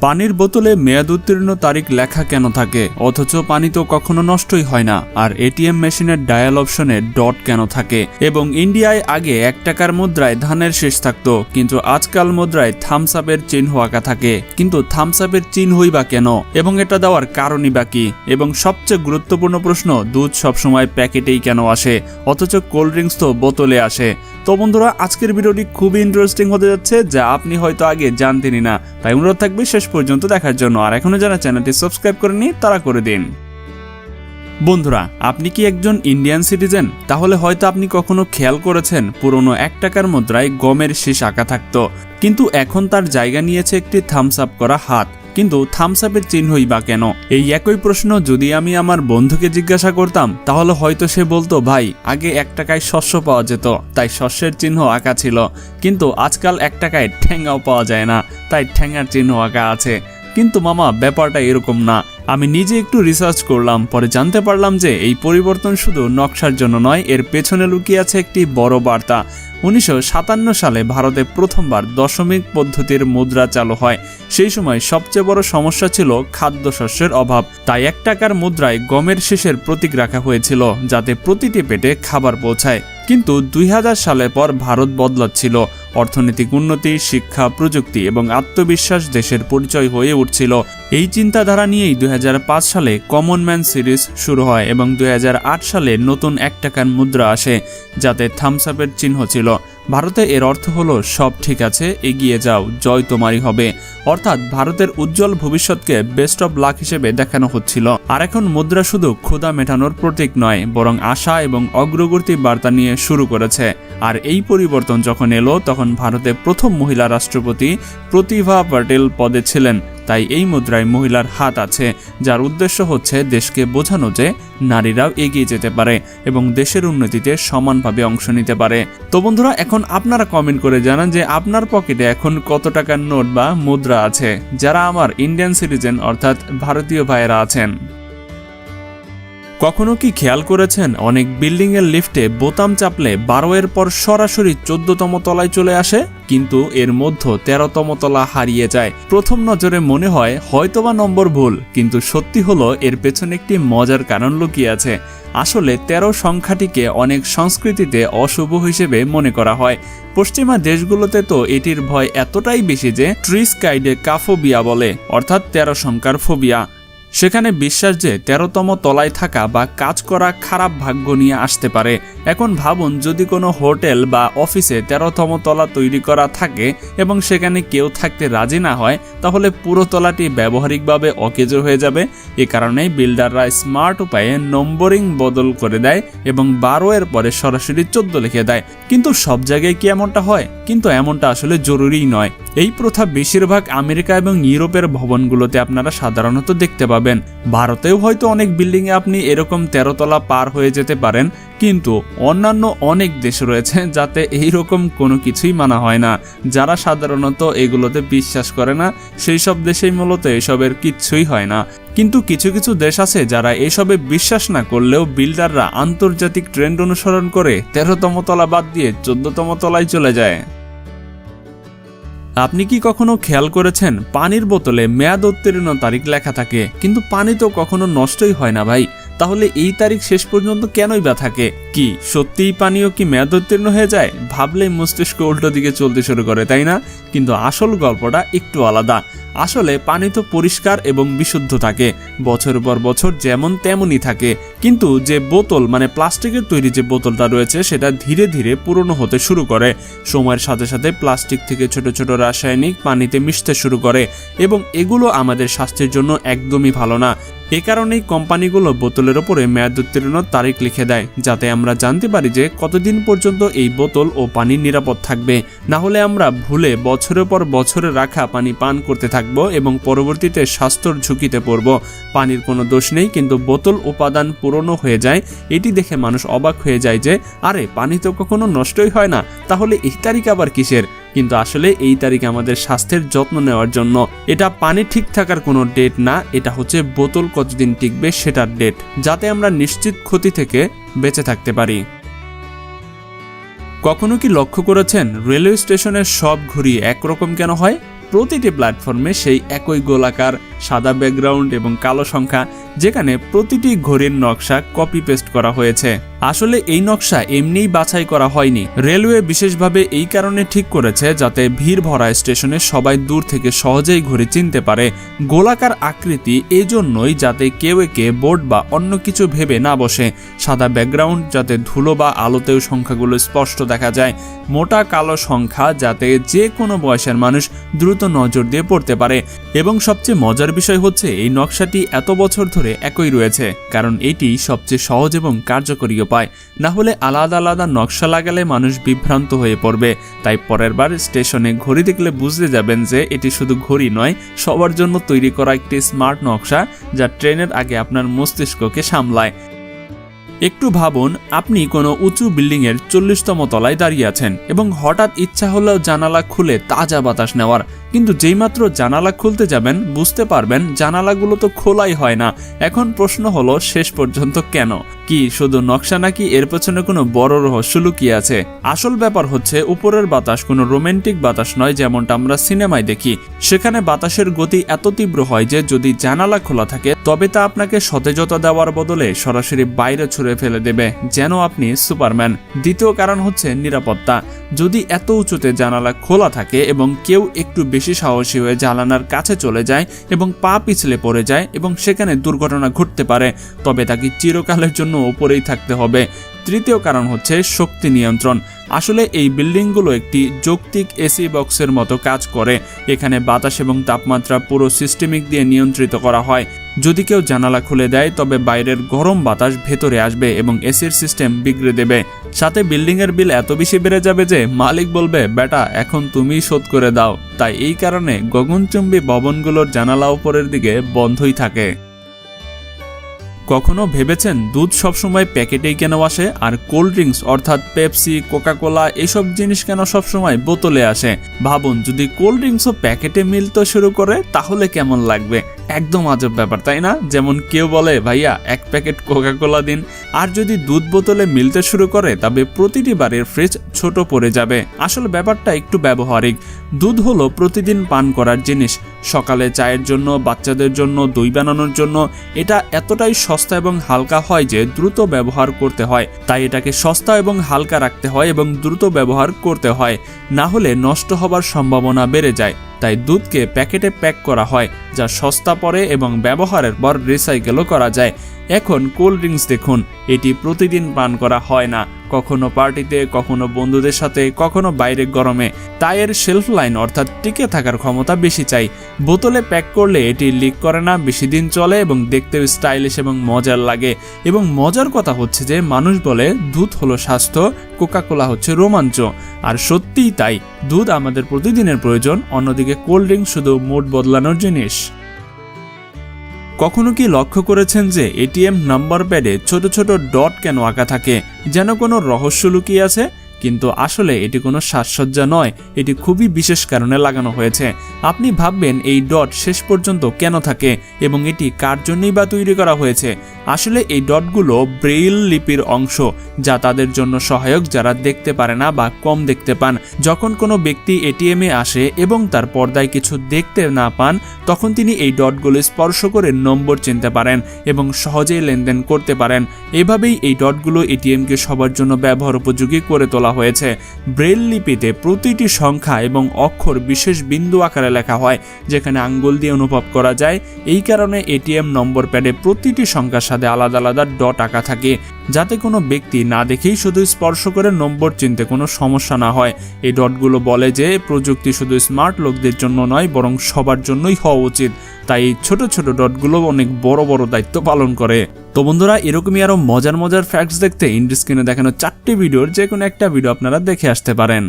পানির বোতলে মেয়াদ উত্তীর্ণ তারিখ লেখা কেন থাকে, অথচ পানি তো কখনো নষ্টই হয় না? আর এটিএম মেশিনের ডায়াল অপশনে ডট কেন থাকে? এবং ইন্ডিয়ায় আগে 1 টাকার মুদ্রায় ধানের শীষ থাকতো, কিন্তু আজকাল মুদ্রায় থামস আপের চিহ্ন আঁকা থাকে। কিন্তু থামস আপের চিহ্নই বা কেন, এবং এটা দেওয়ার কারণই বা কি? এবং সবচেয়ে গুরুত্বপূর্ণ প্রশ্ন, দুধ সবসময় প্যাকেটেই কেন আসে, অথচ কোল্ড ড্রিঙ্কস তো বোতলে আসে? তো বন্ধুরা, আজকের ভিডিওটি খুবই ইন্টারেস্টিং হতে যাচ্ছে, যা আপনি হয়তো আগে জানতেনই না। তাই অনুরোধ থাকবে শেষ পর্যন্ত দেখার জন্য। আর এখনো যারা চ্যানেলটি সাবস্ক্রাইব করেনি তারা করে দিন। বন্ধুরা, আপনি কি একজন ইন্ডিয়ান সিটিজেন? তাহলে হয়তো আপনি কখনো খেয়াল করেছেন পুরনো 1 টাকার মুদ্রায় গমের শীষ আঁকা থাকতো, কিন্তু এখন তার জায়গা নিয়েছে একটি থামস আপ করা হাত। কিন্তু থামস আপের চিহ্নই বা কেন? এই একই প্রশ্ন যদি আমি আমার বন্ধুকে জিজ্ঞাসা করতাম, তাহলে হয়তো সে বলতো, ভাই, আগে 1 টাকায় শস্য পাওয়া যেত, তাই শস্যের চিহ্ন আঁকা ছিল। কিন্তু আজকাল 1 টাকায় ঠ্যাঙ্গাও পাওয়া যায় না, তাই ঠ্যাঙ্গার চিহ্ন আঁকা আছে। কিন্তু মামা, ব্যাপারটা এরকম না। আমি নিজে একটু রিসার্চ করলাম, পরে জানতে পারলাম যে এই পরিবর্তন শুধু নকশার জন্য নয়, এর পেছনে লুকিয়ে আছে একটি বড় বার্তা। 1957 সালে ভারতে প্রথমবার দশমিক পদ্ধতির মুদ্রা চালু হয়। সেই সময় সবচেয়ে বড় সমস্যা ছিল খাদ্যশস্যের অভাব। তাই 1 টাকার মুদ্রায় গমের শীষের প্রতীক রাখা হয়েছিল, যাতে প্রতিটি পেটে খাবার পৌঁছায়। কিন্তু 2000 সালের পর ভারত বদলাচ্ছিল। অর্থনৈতিক উন্নতি, শিক্ষা, প্রযুক্তি এবং আত্মবিশ্বাস দেশের পরিচয় হয়ে উঠছিল। এই চিন্তাধারা নিয়েই 2005 সালে কমন ম্যান সিরিজ শুরু হয় এবং 2008 সালে নতুন 1 টাকার মুদ্রা আসে, যাতে থামস আপের চিহ্ন ছিল। ভারতে এর অর্থ হলো, সব ঠিক আছে, এগিয়ে যাও, জয় তোমারই হবে। অর্থাৎ ভারতের উজ্জ্বল ভবিষ্যৎকে বেস্ট অব লাক হিসেবে দেখানো হচ্ছিল। আর এখন মুদ্রা শুধু ক্ষুধা মেটানোর প্রতীক নয়, বরং আশা এবং অগ্রগতি বার্তা নিয়ে শুরু করেছে। আর এই পরিবর্তন যখন এলো, তখন ভারতে প্রথম মহিলা রাষ্ট্রপতি প্রতিভা পাটেল পদে ছিলেন। তাই এই মুদ্রায় মহিলার হাত আছে, যার উদ্দেশ্য হচ্ছে দেশকে বোঝানো যে নারীরাও এগিয়ে যেতে পারে এবং দেশের উন্নতিতে সমানভাবে অংশ নিতে পারে। তো বন্ধুরা, এখন আপনারা কমেন্ট করে জানান যে আপনার পকেটে এখন কত টাকার নোট বা মুদ্রা আছে, যারা আমার ইন্ডিয়ান সিটিজেন অর্থাৎ ভারতীয় ভাইয়েরা আছেন। কখনো কি খেয়াল করেছেন, অনেক বিল্ডিং এর লিফটে বোতাম চাপলে 12 এর পর সরাসরি 14তম তলায় চলে আসে, কিন্তু এর মধ্যে 13তম তলা হারিয়ে যায়। প্রথম নজরে মনে হয় হয়তোবা নম্বর ভুল, কিন্তু সত্যি হলো এর পেছনে একটি মজার কারণ লুকিয়ে আছে। আসলে 13 সংখ্যাটিকে অনেক সংস্কৃতিতে অশুভ হিসেবে মনে করা হয়। পশ্চিমা দেশগুলোতে তো এটির ভয় এতটাই বেশি যে ট্রিস্কাইডে কাফোবিয়া বলে, অর্থাৎ 13 সংখ্যার ফোবিয়া। সেখানে বিশ্বাস যে 13তম তলায় থাকা বা কাজ করা খারাপ ভাগ্য নিয়ে আসতে পারে। এখন ভাবুন, যদি কোনো হোটেল বা অফিসে 13তম তলা তৈরি করা থাকে এবং সেখানে কেউ থাকতে রাজি না হয়, তাহলে পুরো তলাটি ব্যবহারিকভাবে অকেজো হয়ে যাবে। এ কারণেই বিল্ডাররা স্মার্ট উপায়ে নম্বরিং বদল করে দেয় এবং 12 এর পরে সরাসরি 14 লিখে দেয়। কিন্তু সব জায়গায় কি এমনটা হয়? কিন্তু এমনটা আসলে জরুরিই নয়। এই প্রথা বেশিরভাগ আমেরিকা এবং ইউরোপের ভবনগুলোতে আপনারা সাধারণত দেখতে পাবেন। ভারতেও হয়তো অনেক বিল্ডিং এ আপনি এরকম 13 তলা পার হয়ে যেতে পারেন, কিন্তু অন্যান্য অনেক দেশ রয়েছে যাতে এইরকম কোনো কিছুই মানা হয় না। যারা সাধারণত এগুলোতে বিশ্বাস করে না, সেই সব দেশেই মূলত এসবের কিচ্ছুই হয় না। কিন্তু কিছু কিছু দেশ আছে যারা এসবে বিশ্বাস না করলেও বিল্ডাররা আন্তর্জাতিক ট্রেন্ড অনুসরণ করে 13তম তলা বাদ দিয়ে 14তম তলায় চলে যায়। আপনি কি কখনো খেয়াল করেছেন, পানির বোতলে মেয়াদ উত্তীর্ণ তারিখ লেখা থাকে, কিন্তু পানি তো কখনো নষ্টই হয় না ভাই? তাহলে এই তারিখ শেষ পর্যন্ত কেনই বা থাকে? কি সত্যিই পানিও কি মেয়াদ উত্তীর্ণ হয়ে যায়? ভাবলেই মস্তিষ্ক উল্টো দিকে চলতে শুরু করে, তাই না? কিন্তু আসল গল্পটা একটু আলাদা। আসলে পানি তো পরিষ্কার এবং বিশুদ্ধ থাকে, বছর পর বছর যেমন তেমনই থাকে। কিন্তু যে বোতল, মানে প্লাস্টিকের তৈরি যে বোতলটা রয়েছে, সেটা ধীরে ধীরে পুরনো হতে শুরু করে। সময়ের সাথে সাথে প্লাস্টিক থেকে ছোট ছোট রাসায়নিক পানিতে মিশতে শুরু করে, এবং এগুলো আমাদের স্বাস্থ্যের জন্য একদমই ভালো না। এ কারণেই কোম্পানিগুলো বোতলের ওপরে মেয়াদ উত্তীর্ণ তারিখ লিখে দেয়, যাতে আমরা জানতে পারি যে কতদিন পর্যন্ত এই বোতল ও পানি নিরাপদ থাকবে। না হলে আমরা ভুলে বছরের পর বছরে রাখা পানি পান করতে থাকবো এবং পরবর্তীতে স্বাস্থ্যর ঝুঁকিতে পড়ব। পানির কোনো দোষ নেই, কিন্তু বোতল উপাদান পুরনো হয়ে যায়। এটি দেখে মানুষ অবাক হয়ে যায় যে, আরে, পানি তো কখনো নষ্টই হয় না, তাহলে এই তারিখ আবার কিসের? কিন্তু আসলে এই তারিখ আমাদের স্বাস্থ্যের যত্ন নেওয়ার জন্য। এটা পানি ঠিক থাকার কোনো ডেট না, এটা হচ্ছে বোতল কতদিন টিকবে সেটার ডেট, যাতে আমরা নিশ্চিত ক্ষতি থেকে বেঁচে থাকতে পারি। কখনো কি লক্ষ্য করেছেন রেলওয়ে স্টেশনের সব ঘড়ি একরকম কেন হয়? প্রতিটি প্ল্যাটফর্মে সেই একই গোলাকার সাদা ব্যাকগ্রাউন্ড এবং কালো সংখ্যা, যেখানে প্রতিটি ঘড়ির নকশা কপি পেস্ট করা হয়েছে। আসলে এই নকশা এমনিই বাছাই করা হয়নি, রেলওয়ে বিশেষভাবে এই কারণে ঠিক করেছে যাতে ভিড় ভরা স্টেশনে সবাই দূর থেকে সহজেই ঘড়ি চিনতে পারে। গোলাকার আকৃতি এজন্যই যাতে কেউ একে বোর্ড বা অন্য কিছু ভেবে না বসে। সাদা ব্যাকগ্রাউন্ড যাতে ধুলো বা আলোতেও সংখ্যাগুলো স্পষ্ট দেখা যায়। মোটা কালো সংখ্যা যাতে যে কোনো বয়সের মানুষ দ্রুত নজর দিয়ে পড়তে পারে। এবং সবচেয়ে মজার বিষয় হচ্ছে এই নকশাটি এত বছর ধরে একই রয়েছে, কারণ এটি সবচেয়ে সহজ এবং কার্যকরী উপায়। না হলে আলাদা আলাদা নকশা লাগালে মানুষ বিভ্রান্ত হয়ে পড়বে। তাই পরের বার স্টেশনে ঘড়ি দেখলে বুঝতে যাবেন যে এটি শুধু ঘড়ি নয়, সবার জন্য তৈরি করা একটি স্মার্ট নকশা যা ট্রেনের আগে আপনার মস্তিষ্ককে সামলায়। একটু ভাবুন, আপনি কোনো উঁচু বিল্ডিংয়ের 40তম তলায় দাঁড়িয়ে আছেন এবং হঠাৎ ইচ্ছা হলেও জানালা খুলে তাজা বাতাস নেওয়ার, কিন্তু যেইমাত্র জানালা খুলতে যাবেন বুঝতে পারবেন জানালাগুলো তো খোলাই হয় না। এখন প্রশ্ন হলো, শেষ পর্যন্ত কেন? কি শুধু নকশা নাকি এর পেছনে কোনো বড় রহস্য লুকিয়ে আছে? আসল ব্যাপার হচ্ছে উপরের বাতাস কোনো রোমান্টিক বাতাস নয় যেমনটা আমরা সিনেমায় দেখি। সেখানে বাতাসের গতি এত তীব্র হয় যে যদি জানালা খোলা থাকে তবে তা আপনাকে সতেজতা দেওয়ার বদলে সরাসরি বাইরে ছুঁড়ে ফেলে দেবে, যেন আপনি সুপারম্যান। দ্বিতীয় কারণ হচ্ছে নিরাপত্তা। যদি এত উঁচুতে জানালা খোলা থাকে এবং কেউ একটু বেশি সাহসী হয়ে জানালার কাছে চলে যায় এবং পা পিছলে পড়ে যায় এবং সেখানে দুর্ঘটনা ঘটতে পারে, তবে তাকে চিরকালের জন্য উপরেই থাকতে হবে। তৃতীয় কারণ হচ্ছে শক্তি নিয়ন্ত্রণ। আসলে এই বিল্ডিংগুলো একটি যৌক্তিক এসি বক্সের মতো কাজ করে। এখানে বাতাস এবং তাপমাত্রা পুরো সিস্টেমিক দিয়ে নিয়ন্ত্রিত করা হয়। যদি কেউ জানালা খুলে দেয় তবে বাইরের গরম বাতাস ভেতরে আসবে এবং এসির সিস্টেম বিগড়ে দেবে। সাথে বিল্ডিংয়ের বিল এত বেশি বেড়ে যাবে যে মালিক বলবে, বেটা এখন তুমিই শোধ করে দাও। তাই এই কারণে গগনচুম্বী ভবনগুলোর জানালা উপরের দিকে বন্ধই থাকে। কখনো ভেবেছেন দুধ সবসময় প্যাকেটেই কেন আসে আর কোল্ড ড্রিঙ্কস অর্থাৎ পেপসি, কোকাকোলা এসব জিনিস কেন সবসময় বোতলে আসে? ভাবুন, যদি কোল্ড ড্রিঙ্কসও প্যাকেটে মিলতে শুরু করে তাহলে কেমন লাগবে? একদম আজব ব্যাপার, তাই না? যেমন কেউ বলে, ভাইয়া 1 প্যাকেট কোকাকোলা দিন। আর যদি দুধ বোতলে মিলতে শুরু করে তবে প্রতিটি বারের ফ্রিজ ছোট পড়ে যাবে। আসলে ব্যাপারটা একটু ব্যবহারিক। দুধ হলো প্রতিদিন পান করার জিনিস। সকালে চায়ের জন্য, বাচ্চাদের জন্য, দই বানানোর জন্য। এটা এতটাই সস্তা এবং হালকা হয় যে দ্রুত ব্যবহার করতে হয়। তাই এটাকে সস্তা এবং হালকা রাখতে হয় এবং দ্রুত ব্যবহার করতে হয়, না হলে নষ্ট হবার সম্ভাবনা বেড়ে যায়। তাই দুধকে প্যাকেটে প্যাক করা হয়, যা সস্তা পড়ে এবং ব্যবহারের পর রিসাইকেলও করা যায়। এখন কোল্ড ড্রিঙ্কস দেখুন, এটি প্রতিদিন পান করা হয় না, কখনো পার্টিতে, কখনো বন্ধুদের সাথে, কখনো বাইরে গরমে। তাই এর শেলফ লাইন অর্থাৎ টিকে থাকার ক্ষমতা বেশি চাই। বোতলে প্যাক করলে এটি লিক করে না, বেশি দিন চলে এবং দেখতেও স্টাইলিশ এবং মজার লাগে। এবং মজার কথা হচ্ছে যে মানুষ বলে দুধ হলো স্বাস্থ্য, কোকাকোলা হচ্ছে রোমাঞ্চ। আর সত্যিই তাই, দুধ আমাদের প্রতিদিনের প্রয়োজন, অন্যদিকে কোল্ড ড্রিঙ্ক শুধু মুড বদলানোর জিনিস। কখনো কি লক্ষ্য করেছেন যে এটিএম নাম্বার প্যাডে ছোট ছোট ডট কেন আঁকা থাকে, যেন কোনো রহস্য লুকিয়ে আছে? কিন্তু আসলে এটি কোনো সাজসজ্জা নয়, এটি খুবই বিশেষ কারণে লাগানো হয়েছে। আপনি ভাববেন এই ডট শেষ পর্যন্ত কেন থাকে এবং এটি কার জন্যই বা তৈরি করা হয়েছে। আসলে এই ডটগুলো ব্রেইল লিপির অংশ, যা তাদের জন্য সহায়ক যারা দেখতে পারে না বা কম দেখতে পান। যখন কোনো ব্যক্তি এটিএমে আসে এবং তার পর্দায় কিছু দেখতে না পান, তখন তিনি এই ডটগুলো স্পর্শ করে নম্বর চিনতে পারেন এবং সহজেই লেনদেন করতে পারেন। এভাবেই এই ডটগুলো এটিএমকে সবার জন্য ব্যবহার উপযোগী করে তোলা হয়েছে। ব্রেইল লিপিতে প্রতিটি সংখ্যা এবং অক্ষর বিশেষ বিন্দু আকারে লেখা হয়, যেখানে আঙ্গুল দিয়ে অনুভব করা যায়। এই কারণে এটিএম নম্বর প্যাডে প্রতিটি সংখ্যার সাথে আলাদা আলাদা ডট আঁকা থাকে, যাতে কোনো ব্যক্তি না দেখেই শুধু স্পর্শ করে নম্বর চিনতে কোনো সমস্যা না হয়। এই ডটগুলো বলে যে প্রযুক্তি শুধু স্মার্ট লোকদের জন্য নয়, বরং সবার জন্যই হওয়া উচিত। তাই এই ছোট ছোট ডটগুলো অনেক বড় বড় দায়িত্ব পালন করে। তো বন্ধুরা, এরকমই আরো মজার মজার ফ্যাক্টস দেখতে ইন্ড স্ক্রিনে দেখানো 4টি ভিডিওর যে কোনো একটা ভিডিও আপনারা দেখে আসতে পারেন।